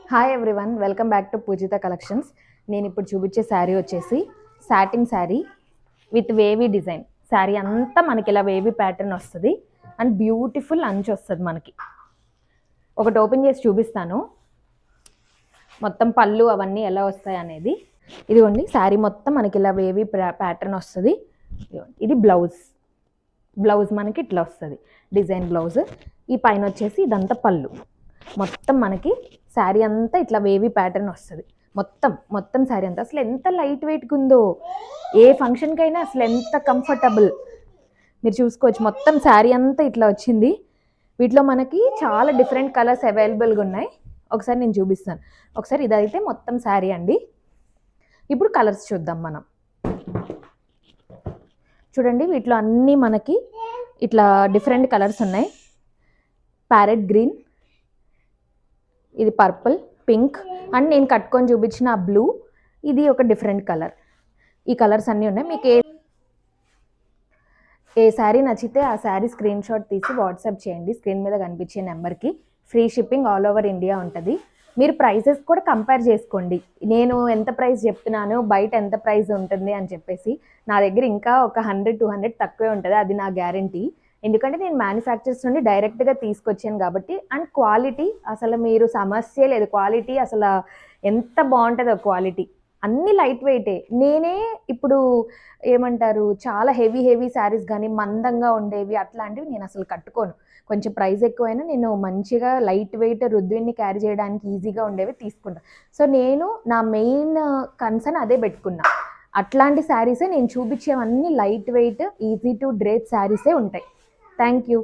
Hi everyone, welcome back to Pujitha collections. నేను ఇప్పుడు చూపించే శారీ వచ్చేసి satin sari with wavy design. Sari అంతా మనకి ఇలా వేవీ ప్యాటర్న్ వస్తుంది అండ్ బ్యూటిఫుల్ అంచు వస్తుంది. మనకి ఒకటి ఓపెన్ చేసి చూపిస్తాను, మొత్తం పళ్ళు అవన్నీ ఎలా వస్తాయి అనేది. ఇదిగోండి, శారీ మొత్తం మనకి ఇలా వేవీ ప్యాటర్న్ వస్తుంది. ఇది బ్లౌజ్ మనకి ఇట్లా వస్తుంది, డిజైన్ బ్లౌజ్. ఈ పైన వచ్చేసి ఇదంతా పళ్ళు. మొత్తం మనకి శారీ అంతా ఇట్లా వేవీ ప్యాటర్న్ వస్తుంది. మొత్తం శారీ అంతా అసలు ఎంత లైట్ వెయిట్గా ఉందో, ఏ ఫంక్షన్కైనా అసలు ఎంత కంఫర్టబుల్ మీరు చూసుకోవచ్చు. మొత్తం శారీ అంతా ఇట్లా వచ్చింది. వీటిలో మనకి చాలా డిఫరెంట్ కలర్స్ అవైలబుల్గా ఉన్నాయి. ఒకసారి నేను చూపిస్తాను. ఒకసారి ఇదైతే మొత్తం శారీ అండి. ఇప్పుడు కలర్స్ చూద్దాం మనం. చూడండి, వీటిలో అన్నీ మనకి ఇట్లా డిఫరెంట్ కలర్స్ ఉన్నాయి. ప్యారెట్ గ్రీన్, ఇది పర్పుల్, పింక్ అండ్ నేను కట్టుకొని చూపించిన బ్లూ, ఇది ఒక డిఫరెంట్ కలర్. ఈ కలర్స్ అన్నీ ఉన్నాయి. మీకు ఏ శారీ నచ్చితే ఆ శారీ స్క్రీన్ షాట్ తీసి వాట్సాప్ చేయండి. స్క్రీన్ మీద కనిపించే నెంబర్కి. Free shipping all over India ఉంటుంది. మీరు ప్రైసెస్ కూడా కంపేర్ చేసుకోండి. నేను ఎంత ప్రైస్ చెప్తున్నాను, బయట ఎంత ప్రైస్ ఉంటుంది అని చెప్పేసి. నా దగ్గర ఇంకా ఒక 100-200 తక్కువే ఉంటుంది, అది నా గ్యారంటీ. ఎందుకంటే నేను మ్యానుఫ్యాక్చర్స్ నుండి డైరెక్ట్గా తీసుకొచ్చాను కాబట్టి. అండ్ క్వాలిటీ అసలు మీరు సమస్య లేదు. క్వాలిటీ అసలు ఎంత బాగుంటుందో క్వాలిటీ. అన్ని లైట్ వెయిటే. నేనే ఇప్పుడు ఏమంటారు, చాలా హెవీ శారీస్ కానీ మందంగా ఉండేవి అట్లాంటివి నేను అసలు కట్టుకోను. కొంచెం ప్రైస్ ఎక్కువైనా నేను మంచిగా లైట్ వెయిట్ రుద్విన్ని క్యారీ చేయడానికి ఈజీగా ఉండేవి తీసుకుంటాను. సో నేను నా మెయిన్ కన్సర్న్ అదే పెట్టుకున్నా. అట్లాంటి శారీసే నేను చూపించేవన్నీ light weight, easy to drape శారీసే ఉంటాయి. Thank you.